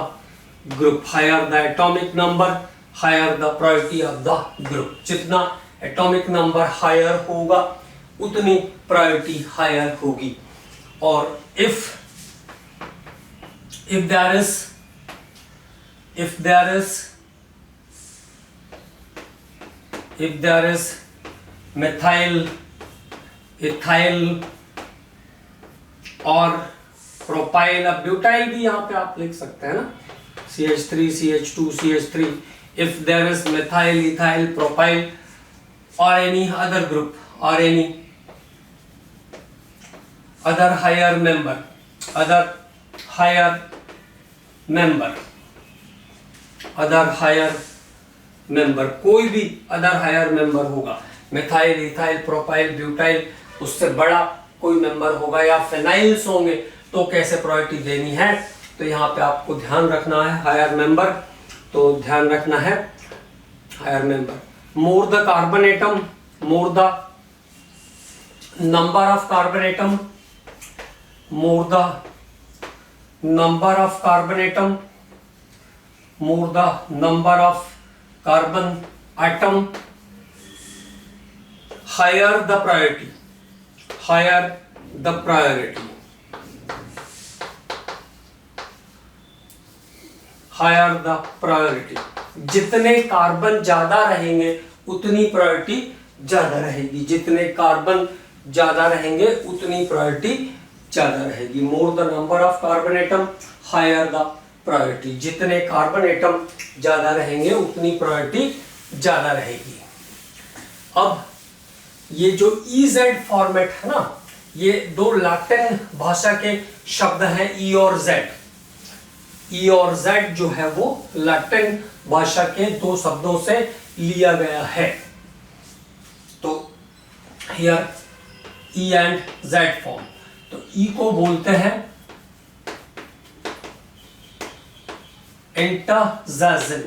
group, higher the atomic number, higher the priority of the group. जितना atomic number higher होगा उतनी priority higher होगी. और if there is methyl, ethyl और propyl, अब butyl भी यहाँ पे आप लिख सकते हैं ना, CH3 CH2 CH3. if there is methyl, ethyl, propyl or any other group or any other higher member, कोई भी other higher member होगा, methyl, ethyl, propyl, butyl, उससे बड़ा कोई मेंबर होगा या फिनाइल्स होंगे, तो कैसे प्रायोरिटी देनी है. तो यहाँ पे आपको ध्यान रखना है हायर मेंबर. तो ध्यान रखना है higher member. More the carbon atom, more the number of carbon atom, more the number of carbon atom, more the number of carbon atom, higher the priority, higher the priority, higher the priority. जितने carbon ज्यादा रहेंगे उतनी priority ज्यादा रहेगी, जितने carbon ज्यादा रहेंगे उतनी प्रायोरिटी ज्यादा रहेगी. More the number of carbon atom, higher the priority. जितने कार्बन एटम ज्यादा रहेंगे उतनी प्रायोरिटी ज्यादा रहेगी. अब ये जो EZ फॉर्मेट है ना, ये दो लैटिन भाषा के शब्द हैं E और Z. E और Z जो है वो लैटिन भाषा के दो शब्दों से लिया गया है. तो here E and Z form. तो E को बोलते हैं एंटाजाजिन,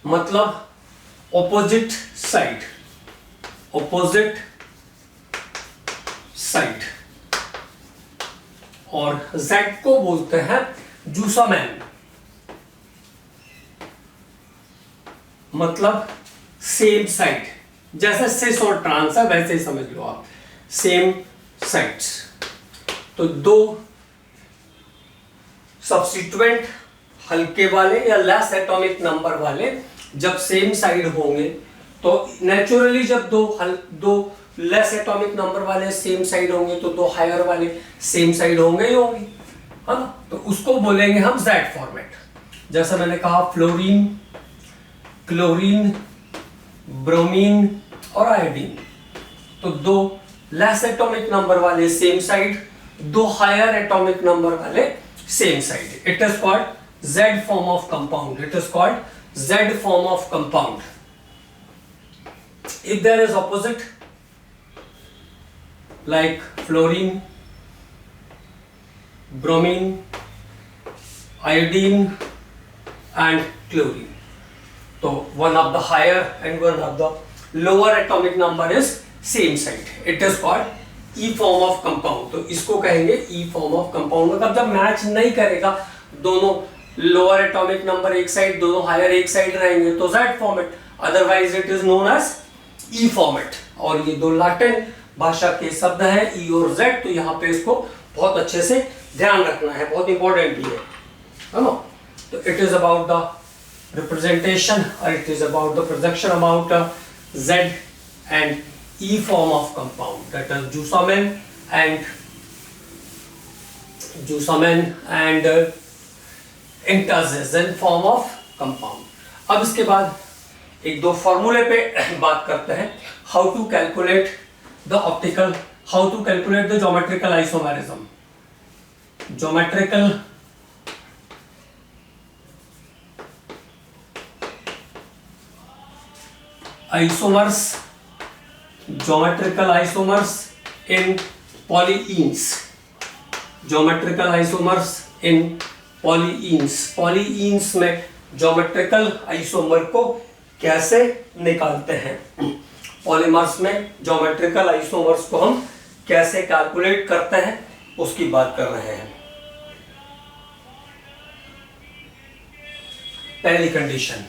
मतलब ऑपोजिट साइड, ऑपोजिट साइड. और Z को बोलते हैं जूसामैन, मतलब सेम साइड. जैसे सिस और ट्रांस है वैसे ही समझ लो आप, सेम साइड्स. तो दो सब्स्टिट्यूएंट हल्के वाले या लेस एटॉमिक नंबर वाले जब सेम साइड होंगे तो नेचुरली जब दो लेस एटॉमिक नंबर वाले सेम साइड होंगे तो दो हायर वाले सेम साइड होंगे ही होंगे, है ना. तो उसको बोलेंगे हम Z फॉर्मेट. जैसा मैंने कहा फ्लोरीन, क्लोरीन, ब्रोमीन और आयोडीन. तो दो लेस एटॉमिक नंबर वाले सेम साइड, दो हायर एटॉमिक नंबर वाले same side. It is called Z form of compound. It is called Z form of compound. If there is opposite like fluorine, bromine, iodine and chlorine, so one of the higher and one of the lower atomic number is same side. It is called E form of compound. तो इसको कहेंगे E form of compound. मतलब जब match नहीं करेगा दोनों lower atomic number एक side, दोनों हायर एक साइड रहेंगे तो Z format, otherwise it is known as E format. और ये दो लैटिन भाषा के शब्द हैं E और Z, तो यहाँ पे इसको बहुत अच्छे से ध्यान रखना है, बहुत इंपॉर्टेंट भी है ना। तो it is about the representation और it is about the projection about Z and E form of compound, that is Jusamen and Intazezen form of compound। अब इसके बाद एक दो फॉर्मूले पे बात करते हैं, how to calculate the geometrical isomerism. Geometrical isomers in polyenes, geometrical isomers in polyenes में ज्योमेट्रिकल आइसोमर को कैसे निकालते हैं, पॉलीमर्स में ज्योमेट्रिकल आइसोमर्स को हम कैसे कैलकुलेट करते हैं, उसकी बात कर रहे हैं। पहली condition,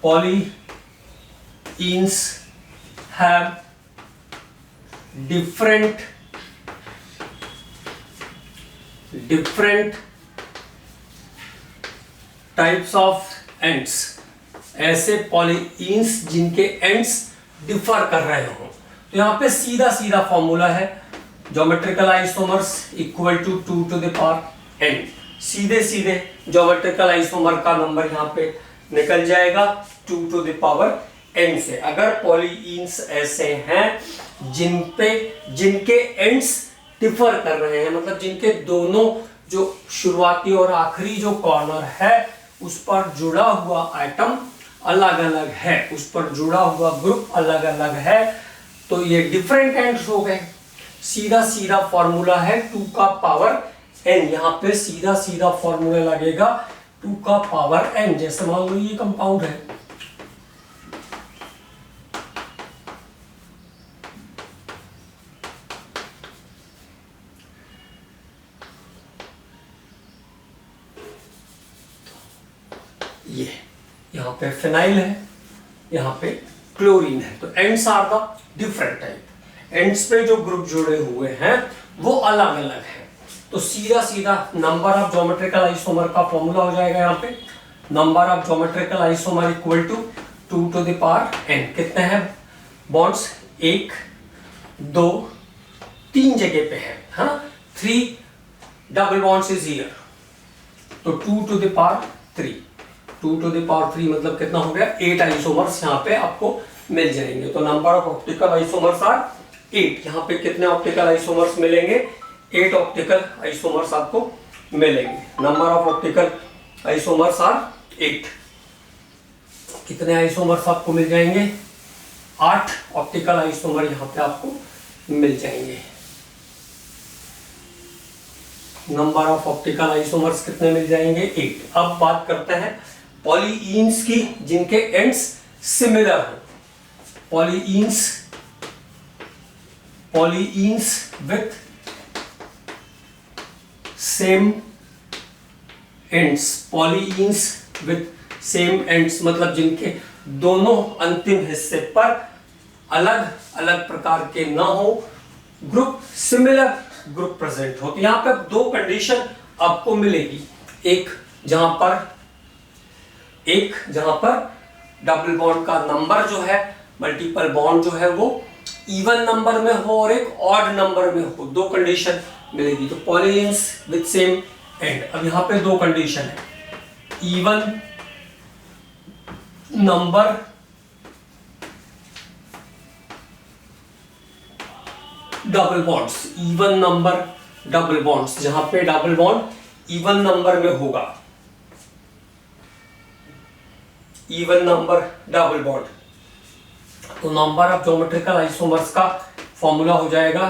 polyenes have different types of ends, ऐसे पॉलीइन्स जिनके एंड्स डिफर कर रहे हो। तो यहाँ पे सीधा सीधा फॉर्मूला है, geometrical isomers equal to 2 to the power n। सीधे सीधे ज्योमेट्रिकल आइसोमर का नंबर यहाँ पे निकल जाएगा 2 to the power n से। अगर पॉलीइन्स ऐसे हैं जिनके एंड्स डिफर कर रहे हैं, मतलब जिनके दोनों जो शुरुआती और आखिरी जो कॉर्नर है उस पर जुड़ा हुआ आइटम अलग अलग है, उस पर जुड़ा हुआ ग्रुप अलग अलग है, तो ये डिफरेंट एंड्स हो गए। सीधा सीधा फॉर्मूला है 2 का पावर n, यहाँ पे सीधा सीधा फॉर्मूला लगेगा 2 का पावर n। जैसे मान लो ये कंपाउंड है, ये यहाँ पे फिनाइल है, यहाँ पे क्लोरीन है, तो ends are the different type. Ends पे जो ग्रुप जुड़े हुए हैं वो अलग अलग है, तो सीधा सीधा नंबर ऑफ ज्योमेट्रिकल आइसोमर का फॉर्मूला हो जाएगा यहाँ पे, number of geometrical isomer equal to 2 to the power n। कितने हैं बॉन्ड्स, 1 2 3 जगह पे है ना, 3 डबल बॉन्ड्स इज हियर, तो 2 to the power 3, 2 to the power 3 मतलब कितना हो गया, 8 आइसोमर्स यहाँ पे आपको मिल जाएंगे। तो number of optical isomers are 8। यहाँ पे कितने ऑप्टिकल आइसोमर्स मिलेंगे, 8 ऑप्टिकल आइसोमर्स आपको मिलेंगे। Number of optical isomers are 8। कितने आइसोमर्स आपको मिल जाएंगे, 8 ऑप्टिकल आइसोमर यहाँ पे आपको मिल जाएंगे। नंबर ऑफ ऑप्टिकल आइसोमर्स कितने मिल जाएंगे, 8। अब बात करते हैं पॉलीइन्स की जिनके एंड्स सिमिलर हो, polyenes with same ends, polyenes with same ends मतलब जिनके दोनों अंतिम हिस्से पर अलग अलग प्रकार के ना हो, ग्रुप सिमिलर ग्रुप प्रेजेंट हो। तो यहाँ पे दो कंडीशन आपको मिलेगी, एक जहां पर डबल बॉन्ड का नंबर जो है, मल्टीपल बॉन्ड जो है वो इवन नंबर में हो और एक ऑड नंबर में हो, दो कंडीशन मिलेगी। तो पॉलीइन्स विद सेम एंड। अब यहाँ पे दो कंडीशन है, even number double bonds, even number double bonds, जहां पे डबल बॉन्ड इवन नंबर में होगा, इवन नंबर डबल बॉन्ड। तो नंबर ऑफ ज्योमेट्रिकल आइसोमर्स का फॉर्मूला हो जाएगा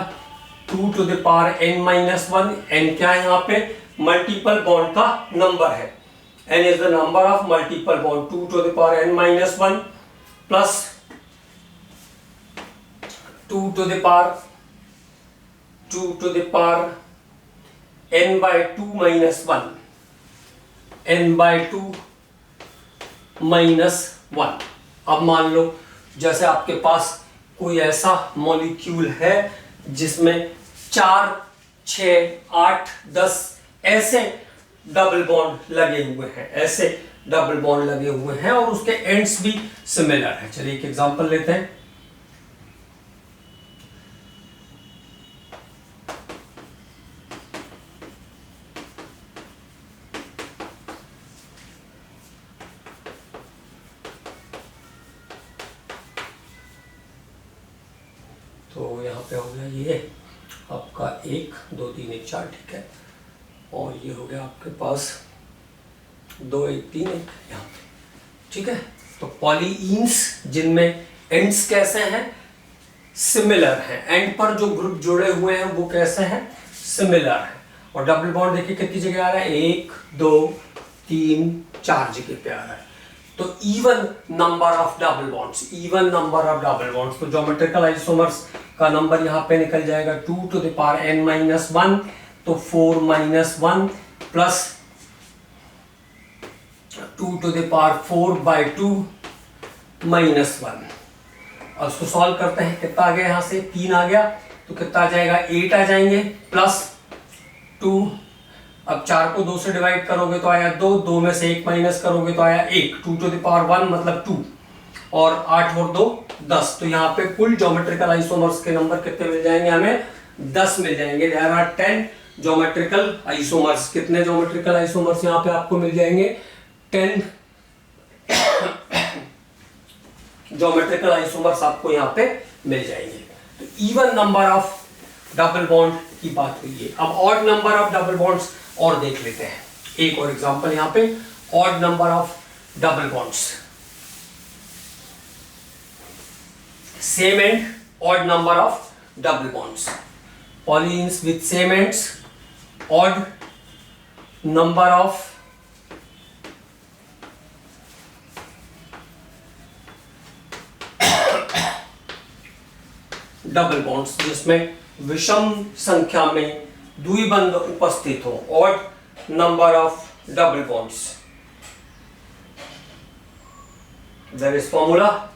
2 to the power n-1। n क्या है यहाँ पे, मल्टीपल बॉन्ड का नंबर है, n is the number of multiple bond, 2 to the power n-1 plus 2 to the power n by 2 minus 1, n by 2 minus 1। अब मान लो जैसे आपके पास कोई ऐसा मॉलिक्यूल है जिसमें 4, 6, 8, 10 ऐसे डबल बॉन्ड लगे हुए हैं, ऐसे डबल बॉन्ड लगे हुए हैं और उसके एंड्स भी सिमिलर है। चलिए एक एग्जांपल लेते हैं। तो यहाँ पे हो गया ये आपका 1 2 3 1 4, ठीक है, और ये हो गया आपके पास 2 1 3 1 यहाँ पे, ठीक है। तो पॉलीइन्स जिनमें एंड्स कैसे हैं, सिमिलर हैं, एंड पर जो ग्रुप जुड़े हुए हैं वो कैसे हैं, सिमिलर हैं। और डबल बॉन्ड देखिए कितनी जगह आ रहा है, 1 2 3 4 जगह पे आ रहा है। तो even number of double bonds, even number of double bonds, तो ज्योमेट्रिकल आइसोमर्स का नंबर यहाँ पे निकल जाएगा 2 to the power n minus 1, तो 4 minus 1 plus 2 to the power 4 by 2 minus 1। और उसको सॉल्व करते हैं, कितना आ गया, यहाँ से 3 आ गया, तो कितना आ जाएगा, 8 आ जाएंगे प्लस 2। अब 4 को 2 से डिवाइड करोगे तो आया 2, 2 में से 1 माइनस करोगे तो आया 1, 2 टू द पावर 1 मतलब 2, और 8 और 2 10। तो यहाँ पे कुल ज्योमेट्रिकल आइसोमर्स के नंबर कितने मिल जाएंगे, हमें 10 मिल जाएंगे। There are 10 geometrical isomers. कितने ज्योमेट्रिकल आइसोमर्स यहाँ पे आपको मिल जाएंगे, 10 ज्योमेट्रिकल आइसोमर्स आपको यहाँ पे मिल जाएंगे। तो even number of double bond की बात हुई है। अब odd number of double bonds और देख लेते हैं, एक और एग्जांपल यहाँ पे, odd number of double bonds, same and odd number of double bonds, polyenes with same ends, odd number of double bonds जिसमें विषम संख्या में द्विबंध उपस्थित हो, odd number of double bonds. There is formula,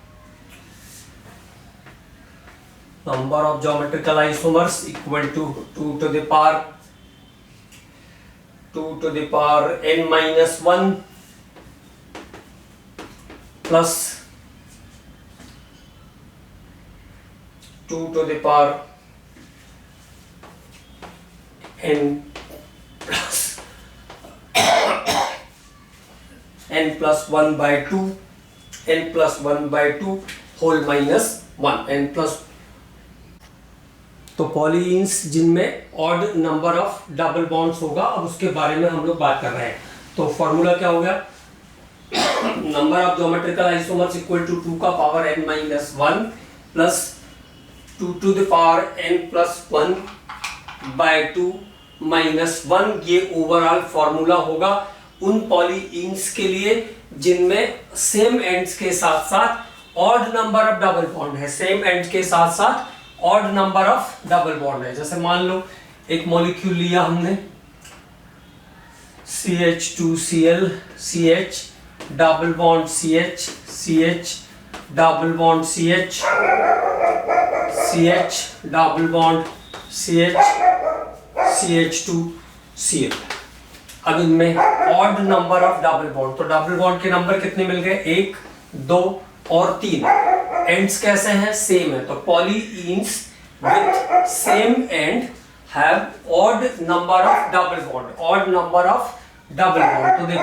number of geometrical isomers equal to 2 to the power n minus 1 plus 2 to the power n plus 1 by 2, n plus 1 by 2 whole minus 1, n plus। तो पॉलीइन्स जिनमें odd number of double bonds होगा, अब उसके बारे में हम लोग बात कर रहे हैं। तो फॉर्मूला क्या हो गया, number of geometrical isomers equal to 2 का power n minus 1 plus 2 to the power n plus 1 by 2 minus 1। ये ओवरऑल फॉर्मूला होगा उन पॉलीइन्स के लिए जिनमें सेम एंड्स के साथ साथ odd number of double bond है, सेम एंड्स के साथ साथ odd number of double bond है। जैसे मान लो एक मॉलिक्यूल लिया हमने CH2Cl, CH double bond CH, CH double bond CH, CH double bond CH, CH2Cl। अब इनमें odd number of double bond, तो डबल बॉन्ड के नंबर कितने मिल गए, 1 2 और 3। एंड्स कैसे हैं, सेम है, तो polyenes with same end have odd number of double bond, odd number of double bond. तो देखो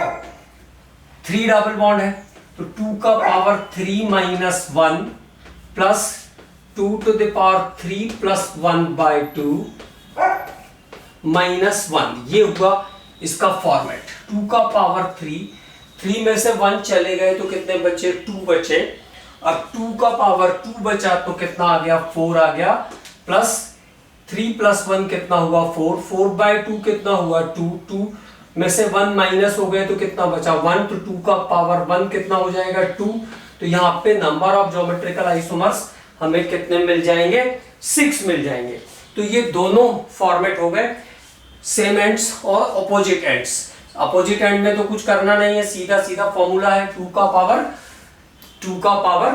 3 डबल बॉन्ड है, तो 2 का power 3 minus 1 plus 2 to the power 3 plus 1 by 2 minus 1। ये हुआ इसका फॉर्मेट। 2 का पावर 3 में से 1 चले गए तो कितने बचे, 2 बचे। अब 2 का पावर 2 बचा तो कितना आ गया, 4 आ गया, प्लस 3 प्लस 1 कितना हुआ, 4, 4 बाय 2 कितना हुआ, 2, 2 में से 1 माइनस हो गए तो कितना बचा, 1, तो 2 का पावर 1 कितना हो जाएगा, 2। तो यहाँ पे नंबर ऑफ ज्योमेट्रिकल आइसोमर्स हमें कितने मिल जाएंगे, 6 मिल जाएंगे। तो ये दोनों फॉर्मेट हो गए, सेम एंड्स और अपोजिट एंड्स। अपोजिट एंड में तो कुछ करना नहीं है, सीधा सीधा फॉर्मूला है 2 का पावर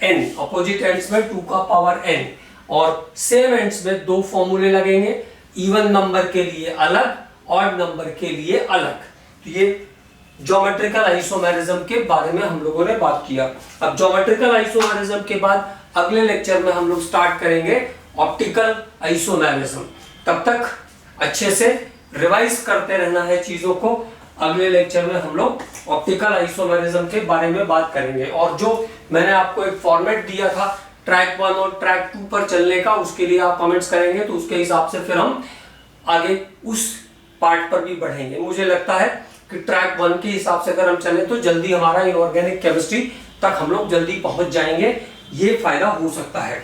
n। अपोजिट एंड्स में 2 का पावर n और सेम एंड्स में दो फॉर्मूले लगेंगे, इवन नंबर के लिए अलग, ऑड नंबर के लिए अलग। तो ये ज्योमेट्रिकल आइसोमेरिज्म के बारे में हम लोगों ने बात किया। अब ज्योमेट्रिकल आइसोमेरिज्म के बाद अगले लेक्चर में हम लोग स्टार्ट करेंगे ऑप्टिकल आइसोमेरिज्म। तब तक अच्छे से रिवाइज करते रहना है चीजों को। अगले लेक्चर में हम लोग ऑप्टिकल आइसोमेरिज्म के बारे में बात करेंगे। और जो मैंने आपको एक फॉर्मेट दिया था ट्रैक 1 और ट्रैक 2 पर चलने का, उसके लिए आप कमेंट्स करेंगे तो उसके हिसाब से फिर हम आगे उस पार्ट पर भी बढ़ेंगे। मुझे लगता है कि ट्रैक 1 के हिसाब से अगर हम चलें तो जल्दी हमारा इनऑर्गेनिक केमिस्ट्री तक हम लोग जल्दी पहुंच जाएंगे, ये फायदा हो सकता है।